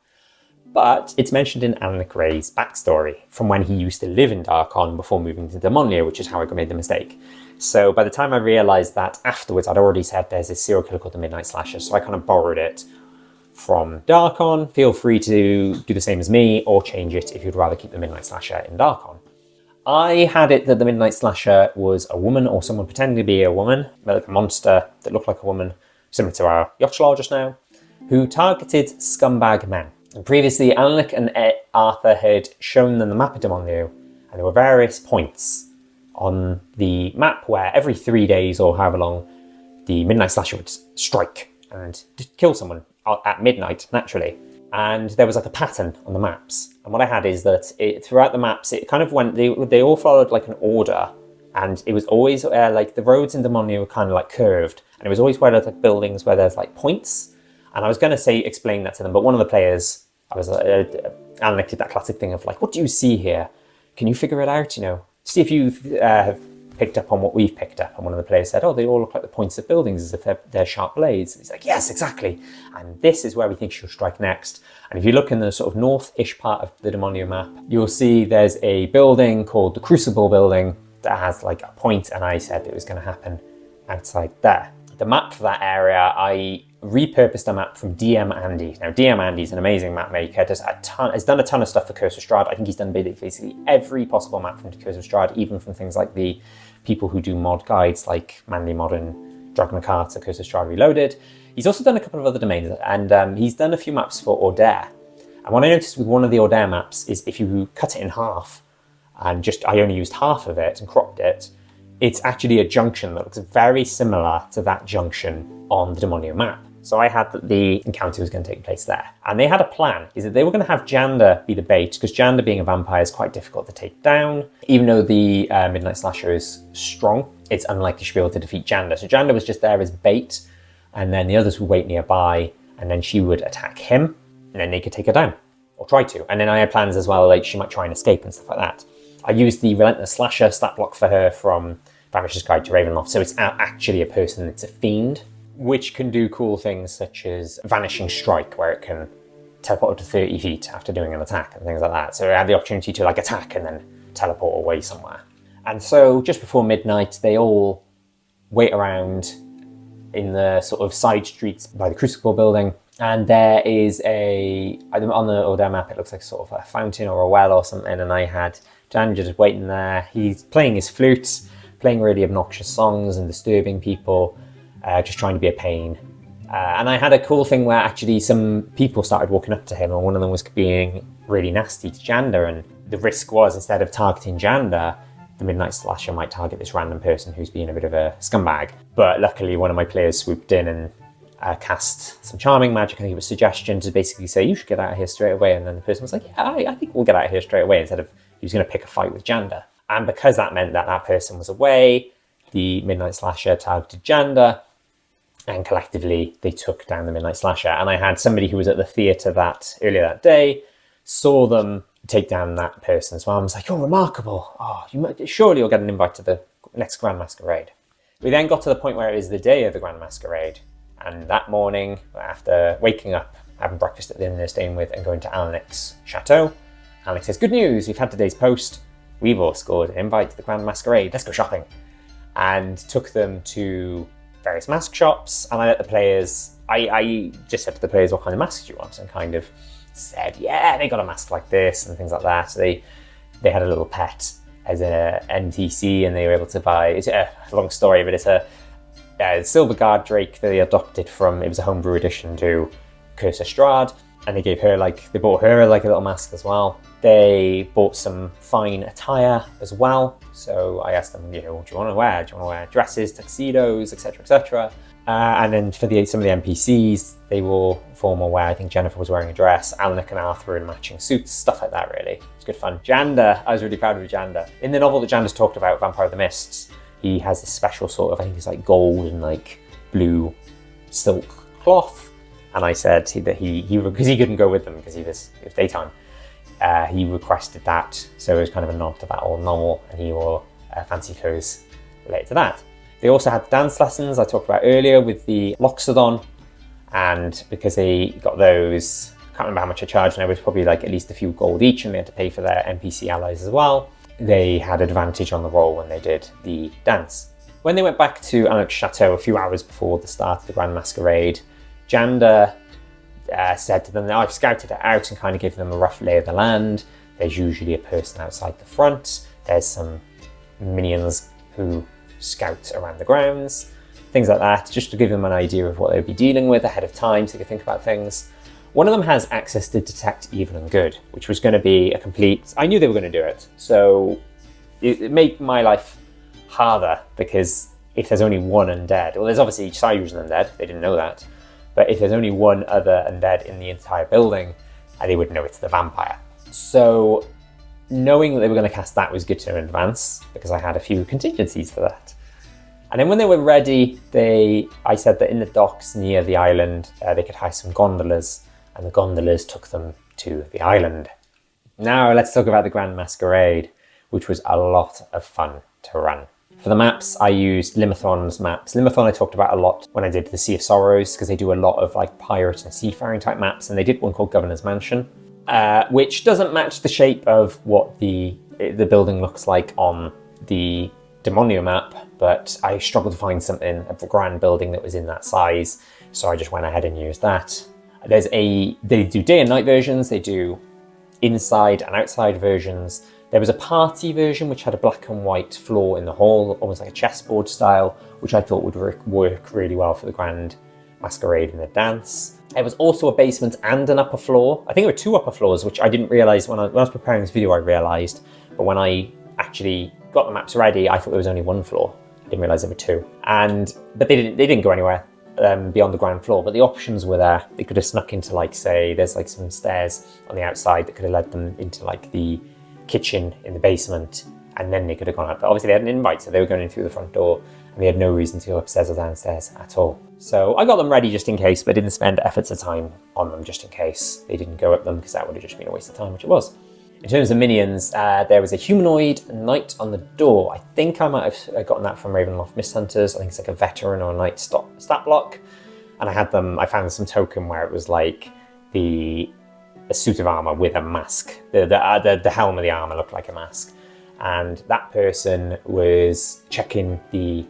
But it's mentioned in Alanik Ray's backstory from when he used to live in Darkon before moving to Dementlieu, which is how I made the mistake. So by the time I realised that afterwards, I'd already said there's this serial killer called the Midnight Slasher, so I kind of borrowed it from Darkon. Feel free to do the same as me, or change it if you'd rather keep the Midnight Slasher in Darkon. I had it that the Midnight Slasher was a woman, or someone pretending to be a woman, like a monster that looked like a woman, similar to our yochlol just now, who targeted scumbag men. And previously, Alanik and Arthur had shown them the map of Dementlieu, and there were various points on the map where every 3 days or however long, the Midnight Slasher would strike and kill someone at midnight, naturally. And there was like a pattern on the maps. And what I had is that throughout the maps, it kind of went, they all followed like an order. And it was always like the roads in Dementlieu were kind of like curved. And it was always where there's like buildings where there's like points. And I was going to explain that to them, but one of the players, Alanik did that classic thing of like, what do you see here? Can you figure it out? See if you have picked up on what we've picked up. And one of the players said, oh, they all look like the points of buildings as if they're sharp blades. And he's like, yes, exactly. And this is where we think she'll strike next. And if you look in the sort of north-ish part of the Dementlieu map, you'll see there's a building called the Crucible Building that has like a point, and I said it was going to happen outside there. The map for that area, I repurposed a map from DM Andy. Now, DM Andy's an amazing map maker, has done a ton of stuff for Curse of Strahd. I think he's done basically every possible map from Curse of Strahd, even from things like the people who do mod guides like Manly Modern, Dragon of Cards, Curse of Strahd Reloaded. He's also done a couple of other domains, and he's done a few maps for Ordair. And what I noticed with one of the Ordair maps is if you cut it in half, and I only used half of it and cropped it, it's actually a junction that looks very similar to that junction on the Dementlieu map. So I had that the encounter was going to take place there. And they had a plan, is that they were going to have Jander be the bait, because Jander being a vampire is quite difficult to take down. Even though the Midnight Slasher is strong, it's unlikely she'll be able to defeat Jander. So Jander was just there as bait, and then the others would wait nearby, and then she would attack him, and then they could take her down, or try to. And then I had plans as well, like she might try and escape and stuff like that. I used the Relentless Slasher stat block for her from Vanisher's Guide to Ravenloft, so it's actually a person that's a fiend, which can do cool things such as Vanishing Strike, where it can teleport up to 30 feet after doing an attack and things like that. So I had the opportunity to like attack and then teleport away somewhere. And so just before midnight, they all wait around in the sort of side streets by the Crucible Building, and there is on the Ordair map, it looks like sort of a fountain or a well or something, and I had Jander just waiting there. He's playing his flute, playing really obnoxious songs and disturbing people, just trying to be a pain. And I had a cool thing where actually some people started walking up to him, and one of them was being really nasty to Jander, and the risk was, instead of targeting Jander, the Midnight Slasher might target this random person who's being a bit of a scumbag. But luckily one of my players swooped in and cast some charming magic. I think it was suggestion to basically say, you should get out of here straight away. And then the person was like, yeah, I think we'll get out of here straight away, instead of he was going to pick a fight with Jander. And because that meant that that person was away, the Midnight Slasher targeted Jander, and collectively they took down the Midnight Slasher. And I had somebody who was at the theatre earlier that day, saw them take down that person as well, and was like, "Oh, remarkable! Oh, surely you'll get an invite to the next Grand Masquerade." We then got to the point where it was the day of the Grand Masquerade, and that morning, after waking up, having breakfast at the inn they're staying with, and going to Alanik's chateau, Alanik says, "Good news! We've had today's post. We've all scored an invite to the Grand Masquerade. Let's go shopping." And took them to various mask shops, and I let the players. I just said to the players, "What kind of masks do you want?" And kind of said, yeah, they got a mask like this and things like that. So they had a little pet as an NPC, and they were able to buy, it's a long story, but it's a silver guard drake that they adopted from, it was a homebrew edition to Curse of Strahd, and they bought her like a little mask as well. They bought some fine attire as well. So I asked them, what do you want to wear? Do you want to wear dresses, tuxedos, etc., etc.? And then for some of the NPCs, they wore formal wear. I think Jennifer was wearing a dress. Alanik and Arthur were in matching suits, stuff like that, really. It was good fun. Jander, I was really proud of Jander. In the novel that Jander's talked about, Vampire of the Mists, he has this special sort of, I think it's like gold and like blue silk cloth. And I said that because he couldn't go with them because it was daytime, he requested that. So it was kind of a nod to that old novel, and he wore fancy clothes related to that. They also had dance lessons I talked about earlier with the Loxodon, and because they got those, I can't remember how much I charged, and it was probably like at least a few gold each, and they had to pay for their NPC allies as well. They had advantage on the roll when they did the dance. When they went back to Alanik's chateau a few hours before the start of the Grand Masquerade, Jander said to them that I've scouted it out and kind of gave them a rough lay of the land. There's usually a person outside the front. There's some minions who scout around the grounds, things like that, just to give them an idea of what they would be dealing with ahead of time so they could think about things. One of them has access to detect evil and good, which was going to be a complete... I knew they were going to do it, so it made my life harder, because if there's only one undead, well, there's obviously Saidra an undead, they didn't know that, but if there's only one other undead in the entire building, they would know it's the vampire. So knowing that they were going to cast that was good to know in advance, because I had a few contingencies for that. And then when they were ready, I said that in the docks near the island, they could hire some gondolas, and the gondolas took them to the island. Now let's talk about the Grand Masquerade, which was a lot of fun to run. For the maps, I used Limithron's maps. Limithron I talked about a lot when I did the Sea of Sorrows, because they do a lot of like pirate and seafaring type maps, and they did one called Governor's Mansion, which doesn't match the shape of what the building looks like on the Dementlieu map, but I struggled to find something, a grand building that was in that size, so I just went ahead and used that. They do day and night versions, they do inside and outside versions. There was a party version which had a black and white floor in the hall, almost like a chessboard style, which I thought would work really well for the Grand Masquerade and the dance. There was also a basement and an upper floor. I think there were two upper floors, which I didn't realise when I was preparing this video, I realised, but when I actually got the maps ready, I thought there was only one floor. I didn't realise there were two. But they didn't go anywhere beyond the ground floor, but the options were there. They could have snuck into, like, say, there's like some stairs on the outside that could have led them into like the kitchen in the basement, and then they could have gone up. But obviously they had an invite, so they were going in through the front door, and they had no reason to go upstairs or downstairs at all. So I got them ready just in case, but didn't spend efforts of time on them just in case they didn't go up them, because that would have just been a waste of time, which it was. In terms of minions, there was a humanoid knight on the door. I think I might have gotten that from Ravenloft Mist Hunters. I think it's like a veteran or a knight stat block. And I found some token where it was like a suit of armor with a mask. The helm of the armor looked like a mask. And that person was checking the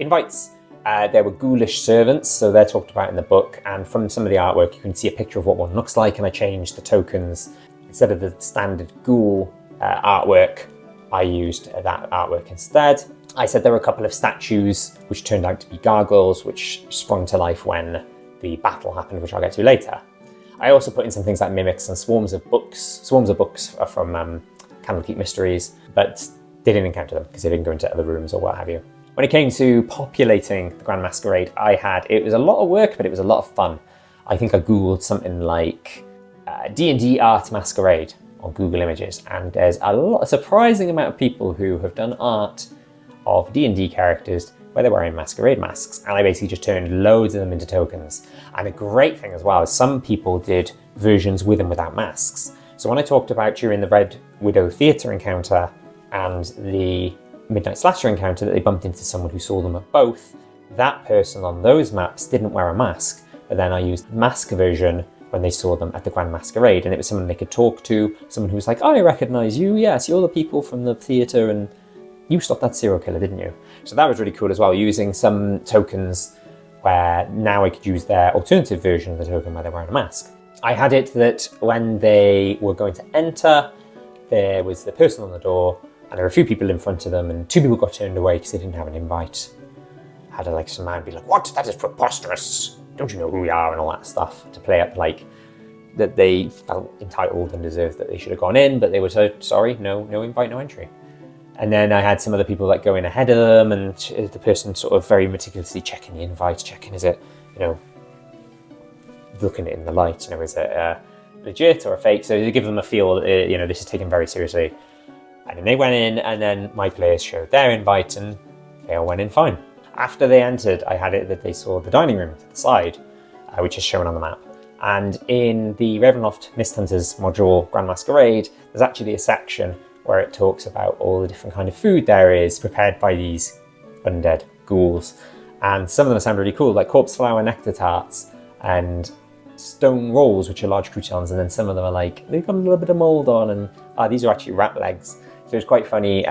invites. There were ghoulish servants, so they're talked about in the book. And from some of the artwork, you can see a picture of what one looks like. And I changed the tokens. Instead of the standard ghoul artwork, I used that artwork instead. I said there were a couple of statues which turned out to be gargoyles, which sprung to life when the battle happened, which I'll get to later. I also put in some things like mimics and swarms of books. Swarms of books are from Candlekeep Mysteries, but they didn't encounter them because they didn't go into other rooms or what have you. When it came to populating the Grand Masquerade, it was a lot of work, but it was a lot of fun. I think I Googled something like D&D art masquerade on Google Images, and there's a surprising amount of people who have done art of D&D characters where they're wearing masquerade masks, and I basically just turned loads of them into tokens. And a great thing as well is some people did versions with and without masks. So when I talked about during the Red Widow Theatre encounter and the Midnight Slasher encounter that they bumped into someone who saw them at both, that person on those maps didn't wear a mask, but then I used the mask version when they saw them at the Grand Masquerade, and it was someone they could talk to, someone who was like, I recognise you, yes, you're the people from the theatre, and you stopped that serial killer, didn't you? So that was really cool as well, using some tokens where now I could use their alternative version of the token where they're wearing a mask. I had it that when they were going to enter, there was the person on the door, and there were a few people in front of them, and 2 people got turned away because they didn't have an invite. Had some man be like, what? That is preposterous. Don't you know who we are? And all that stuff to play up like that they felt entitled and deserved that they should have gone in, but they were so sorry, no invite, no entry. And then I had some other people like going ahead of them, and the person sort of very meticulously checking the invite, checking is it, looking at it in the light, is it legit or a fake? So to give them a feel that this is taken very seriously. And then they went in, and then my players showed their invite, and they all went in fine. After they entered, I had it that they saw the dining room to the side, which is shown on the map. And in the Ravenloft Mist Hunters module, Grand Masquerade, there's actually a section where it talks about all the different kind of food there is prepared by these undead ghouls. And some of them sound really cool, like corpse flower nectar tarts and stone rolls, which are large croutons. And then some of them are like, they've got a little bit of mold on, and these are actually rat legs. So it's quite funny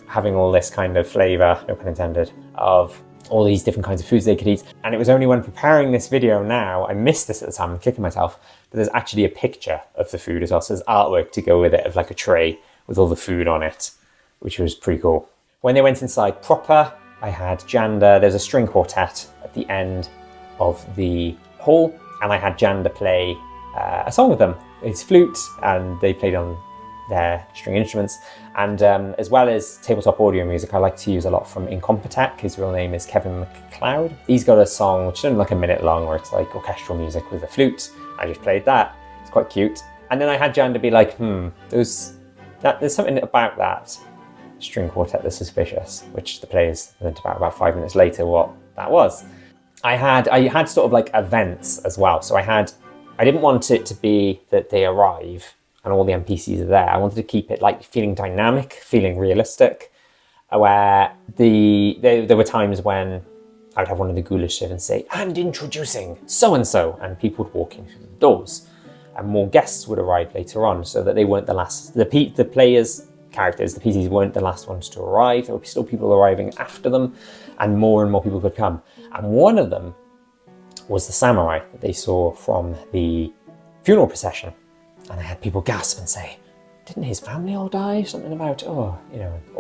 having all this kind of flavour, no pun intended, of all these different kinds of foods they could eat. And it was only when preparing this video now, I missed this at the time, I'm kicking myself, but there's actually a picture of the food as well. So there's artwork to go with it of like a tray with all the food on it, which was pretty cool. When they went inside proper, I had Jander, there's a string quartet at the end of the hall, and I had Jander play a song with them. It's flute, and they played on their string instruments. And as well as tabletop audio music, I like to use a lot from Incompetech. His real name is Kevin McLeod. He's got a song which is only like a minute long, where it's like orchestral music with a flute. I just played that. It's quite cute. And then I had Jander be like, there's something about that string quartet that's suspicious, which the players learned about 5 minutes later what that was. I had sort of like events as well. So I didn't want it to be that they arrive and all the NPCs are there. I wanted to keep it like feeling dynamic, feeling realistic, where there were times when I would have one of the ghoulish servants say, and introducing so-and-so, and people would walk in through the doors. And more guests would arrive later on, so that they weren't the last. The players' characters, the PCs, weren't the last ones to arrive. There would be still people arriving after them, and more people could come. And one of them was the samurai that they saw from the funeral procession. And I had people gasp and say, didn't his family all die? Something about, all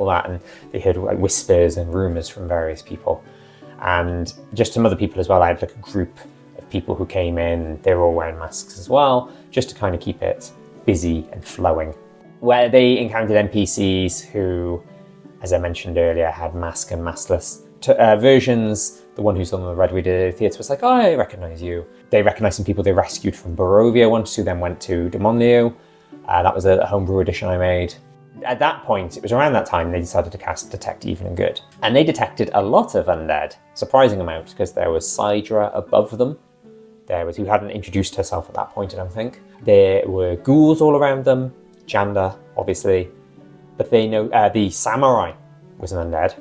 that. And they heard like whispers and rumours from various people. And just some other people as well. I had like a group of people who came in, they were all wearing masks as well, just to kind of keep it busy and flowing. Where they encountered NPCs who, as I mentioned earlier, had mask and maskless versions. The one who's on the Red Widow Theatre was like, I recognise you. They recognised some people they rescued from Barovia once, who then went to Dementlieu. That was a homebrew edition I made. At that point, it was around that time they decided to cast Detect Evil and Good. And they detected a lot of undead, surprising amount, because there was Saidra above them. Who hadn't introduced herself at that point, I don't think. There were ghouls all around them, Jander, obviously. But they know the samurai was an undead,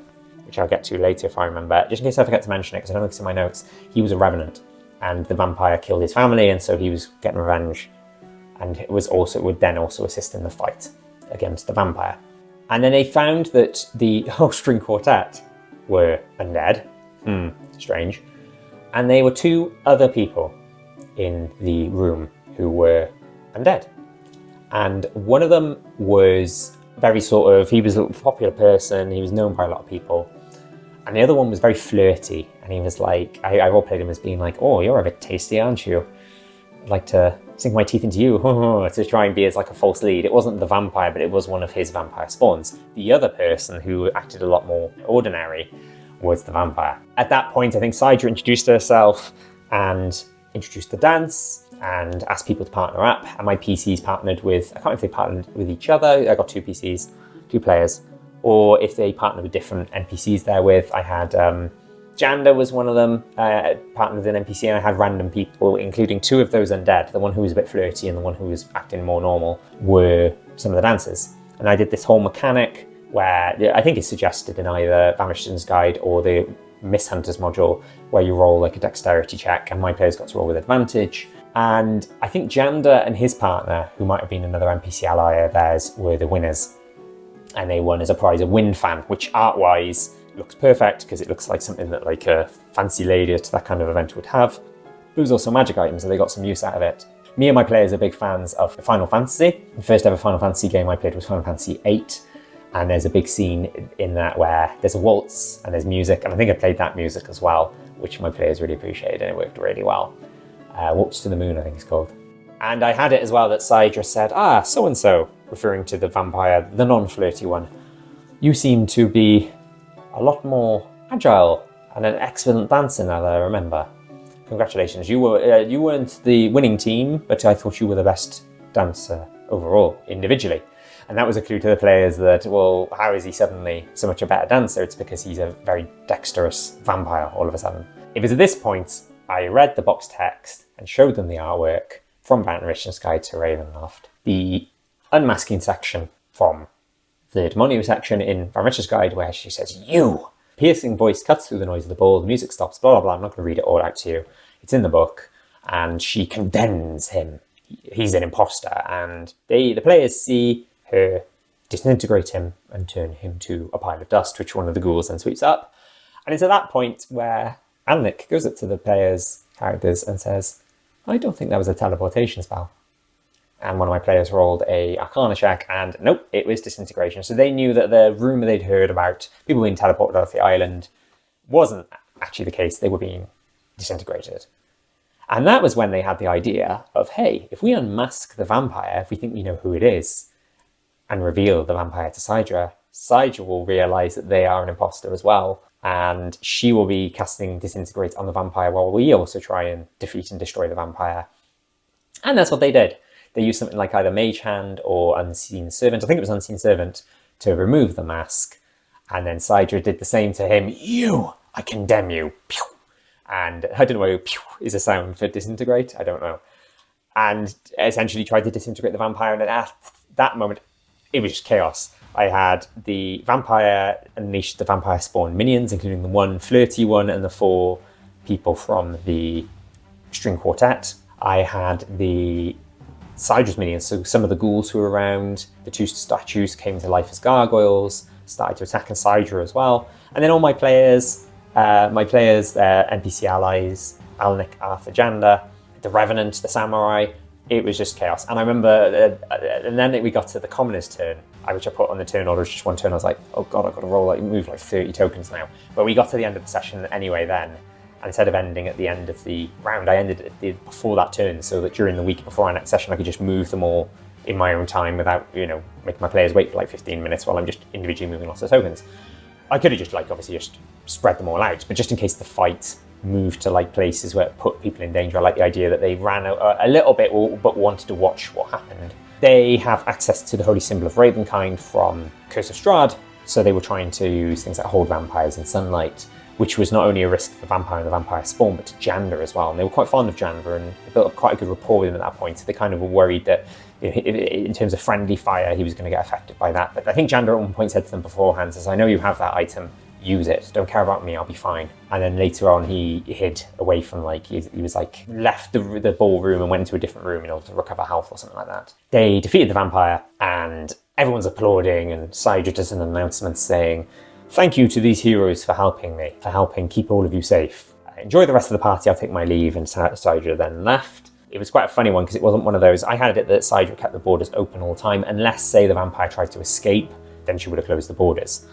which I'll get to later if I remember. Just in case I forget to mention it, because I don't think it's in my notes, he was a revenant. And the vampire killed his family, and so he was getting revenge. And would then also assist in the fight against the vampire. And then they found that the whole string quartet were undead. Strange. And there were 2 other people in the room who were undead. And one of them was very sort of, he was a popular person, he was known by a lot of people. And the other one was very flirty, and he was like, I roleplayed him as being like, oh, you're a bit tasty, aren't you? I'd like to sink my teeth into you, to try and be as like a false lead. It wasn't the vampire, but it was one of his vampire spawns. The other person, who acted a lot more ordinary, was the vampire. At that point, I think Saidra introduced herself and introduced the dance and asked people to partner up, and my PCs partnered with, I can't remember if they partnered with each other. I got 2 PCs, 2 players, or if they partnered with different NPCs there with. I had Jander was one of them, partnered with an NPC, and I had random people, including 2 of those undead. The one who was a bit flirty and the one who was acting more normal were some of the dancers. And I did this whole mechanic where, I think it's suggested in either Vanishing's Guide or the Miss Hunters module, where you roll like a dexterity check, and my players got to roll with advantage. And I think Jander and his partner, who might have been another NPC ally of theirs, were the winners. And they won as a prize a wind fan, which art-wise looks perfect because it looks like something that like a fancy lady at that kind of event would have. There was also magic items, so they got some use out of it. Me and my players are big fans of Final Fantasy. The first ever Final Fantasy game I played was Final Fantasy VIII, and there's a big scene in that where there's a waltz and there's music, and I think I played that music as well, which my players really appreciated, and it worked really well. Waltz to the Moon, I think it's called. And I had it as well that Saidra said, so-and-so, referring to the vampire, the non-flirty one. You seem to be a lot more agile and an excellent dancer now that I remember. Congratulations, you weren't the winning team, but I thought you were the best dancer overall, individually. And that was a clue to the players that, well, how is he suddenly so much a better dancer? It's because he's a very dexterous vampire all of a sudden. It was at this point I read the box text and showed them the artwork from Vanishing's Guide to Ravenloft. The unmasking section from the Dementlieu section in Vanishing's Guide, where she says, you! Piercing voice cuts through the noise of the ball, the music stops, blah, blah, blah. I'm not going to read it all out to you. It's in the book, and she condemns him. He's an imposter, and the players see her disintegrate him and turn him to a pile of dust, which one of the ghouls then sweeps up. And it's at that point where Alanik goes up to the players' characters and says, I don't think that was a teleportation spell. And one of my players rolled a Arcana check, and nope, it was disintegration. So they knew that the rumour they'd heard about people being teleported off the island wasn't actually the case. They were being disintegrated. And that was when they had the idea of, hey, if we unmask the vampire, if we think we know who it is, and reveal the vampire to Saidra, Saidra will realise that they are an imposter as well, and she will be casting Disintegrate on the vampire while we also try and defeat and destroy the vampire. And that's what they did. They used something like either Mage Hand or Unseen Servant, I think it was Unseen Servant, to remove the mask. And then Saidra did the same to him. You! I condemn you! Pew! And I don't know whether pew is a sound for disintegrate, I don't know. And essentially tried to disintegrate the vampire, and at that moment, it was just chaos. I had the vampire unleash the vampire spawn minions, including the one flirty one and the 4 people from the string quartet. I had the Saidra's minions, so some of the ghouls who were around, the 2 statues came to life as gargoyles, started to attack Saidra as well. And then all my players, NPC allies, Alanik, Arthur, Jander, the Revenant, the Samurai, it was just chaos. And I remember, and then we got to the commoner's turn, which I put on the turn order as just one turn. I was like, oh God, I've got to move like 30 tokens now. But we got to the end of the session anyway then. And instead of ending at the end of the round, I ended before that turn, so that during the week before our next session, I could just move them all in my own time without, making my players wait for like 15 minutes while I'm just individually moving lots of tokens. I could have just obviously just spread them all out, but just in case the fight moved to places where it put people in danger, I like the idea that they ran out a little bit but wanted to watch what happened. They have access to the Holy Symbol of Ravenkind from Curse of Strahd, so they were trying to use things like Hold Vampires and Sunlight, which was not only a risk to the vampire and the vampire spawn, but to Jander as well. And they were quite fond of Jander and they built up quite a good rapport with him at that point. So they kind of were worried that in terms of friendly fire, he was going to get affected by that. But I think Jander at one point said to them beforehand, says, I know you have that item, use it. Don't care about me, I'll be fine. And then later on, he hid away from he was left the ballroom and went into a different room in order to recover health or something like that. They defeated the vampire and everyone's applauding, and Saidra does an announcement saying, thank you to these heroes for helping me, for helping keep all of you safe. Enjoy the rest of the party, I'll take my leave. And Saidra then left. It was quite a funny one because it wasn't one of those. I had it that Saidra kept the borders open all the time, unless, say, the vampire tried to escape, then she would have closed the borders.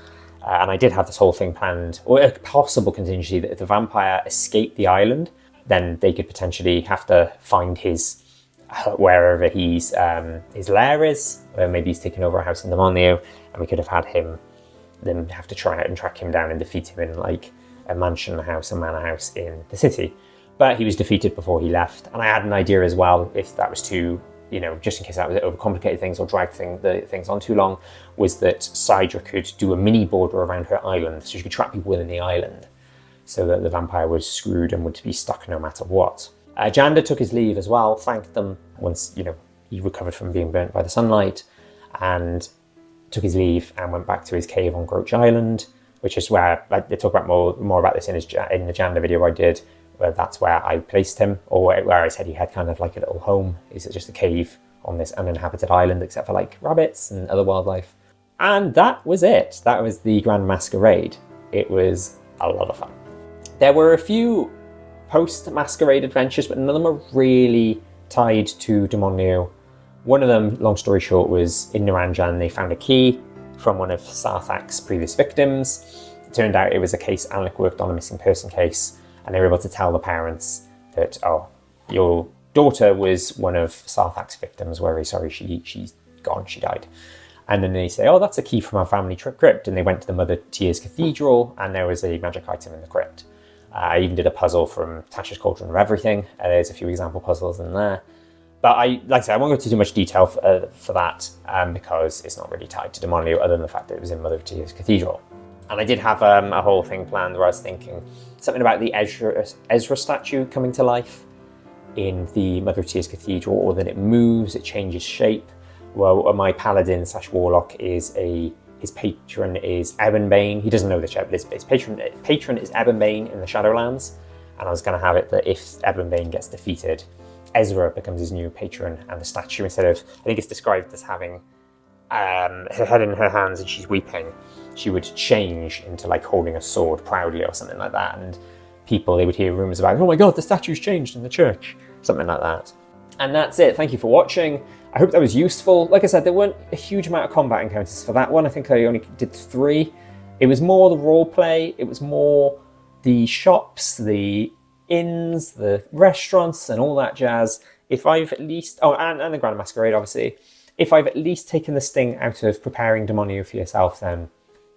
And I did have this whole thing planned, or a possible contingency that if the vampire escaped the island, then they could potentially have to find his wherever his lair is, or maybe he's taken over a house in Dementlieu, and we could have had them have to try out and track him down and defeat him in like a mansion house, a manor house in the city. But he was defeated before he left, and I had an idea as well, if that was too, just in case that was overcomplicated things or dragged the things on too long, was that Saidra could do a mini border around her island, so she could trap people within the island, so that the vampire was screwed and would be stuck no matter what. Jander took his leave as well, thanked them once, he recovered from being burnt by the sunlight, and took his leave and went back to his cave on Groach Island, which is where, like, they talk about more about this in the Jander video I did, where that's where I placed him, or where I said he had kind of like a little home. Is it just a cave on this uninhabited island, except for like rabbits and other wildlife? And that was it. That was the Grand Masquerade. It was a lot of fun. There were a few post-Masquerade adventures, but none of them are really tied to Dementlieu. One of them, long story short, was in Naranjan. They found a key from one of Sarthak's previous victims. It turned out it was a case Alanik worked on, a missing person case, and they were able to tell the parents that, oh, your daughter was one of Sarthak's victims. We're very sorry, she's gone, she died. And then they say, oh, that's a key from our family crypt. And they went to the Mother Tears Cathedral, and there was a magic item in the crypt. I even did a puzzle from Tasha's Cauldron of Everything. There's a few example puzzles in there. But like I said, I won't go into too much detail for that because it's not really tied to Dementlieu, other than the fact that it was in Mother Tears Cathedral. And I did have a whole thing planned where I was thinking something about the Ezra statue coming to life in the Mother of Tears Cathedral, or that it moves, it changes shape. Well, my paladin / warlock is his patron is Ebonbane. He doesn't know this yet, but his patron is Ebonbane in the Shadowlands. And I was going to have it that if Ebonbane gets defeated, Ezra becomes his new patron, and the statue, instead of, I think it's described as having her head in her hands and she's weeping, she would change into like holding a sword proudly or something like that, and they would hear rumours about, oh my god, the statue's changed in the church, something like that. And that's it. Thank you for watching. I hope that was useful. Like I said, there weren't a huge amount of combat encounters for that one. I think I only did 3. It was more the role play, it was more the shops, the inns, the restaurants and all that jazz. If I've at least, and the Grand Masquerade obviously, if I've at least taken the sting out of preparing Dementlieu for yourself, then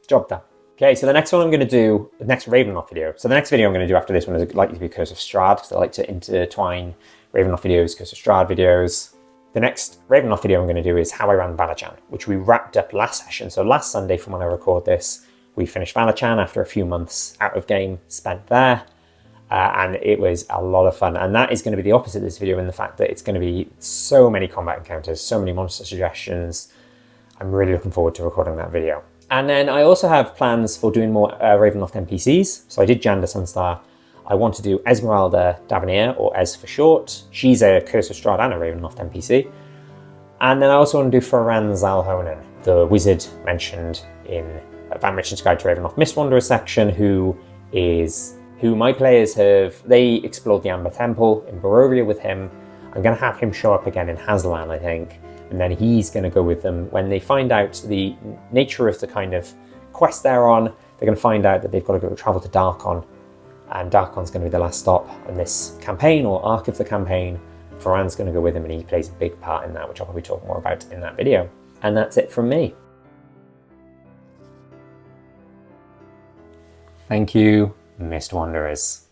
job done. Okay, so the next one I'm going to do, the next Ravenloft video. So the next video I'm going to do after this one is likely to be Curse of Strahd, because I like to intertwine Ravenloft videos, Curse of Strahd videos. The next Ravenloft video I'm going to do is how I ran Valachan, which we wrapped up last session. So last Sunday from when I record this, we finished Valachan after a few months out of game spent there. And it was a lot of fun. And that is going to be the opposite of this video in the fact that it's going to be so many combat encounters, so many monster suggestions. I'm really looking forward to recording that video. And then I also have plans for doing more Ravenloft NPCs. So I did Jander Sunstar. I want to do Esmeralda Davenier, or Ez for short. She's a Curse of Strahd and a Ravenloft NPC. And then I also want to do Ferran Zalhonen, the wizard mentioned in Van Richten's Guide to Ravenloft Mistwanderer section, who my players they explored the Amber Temple in Barovia with him. I'm going to have him show up again in Hazlan, I think. And then he's going to go with them when they find out the nature of the kind of quest they're on. They're going to find out that they've got to go travel to Darkon, and Darkon's going to be the last stop on this campaign or arc of the campaign. Ferran's going to go with him, and he plays a big part in that, which I'll probably talk more about in that video. And that's it from me. Thank you, Mist Wanderers.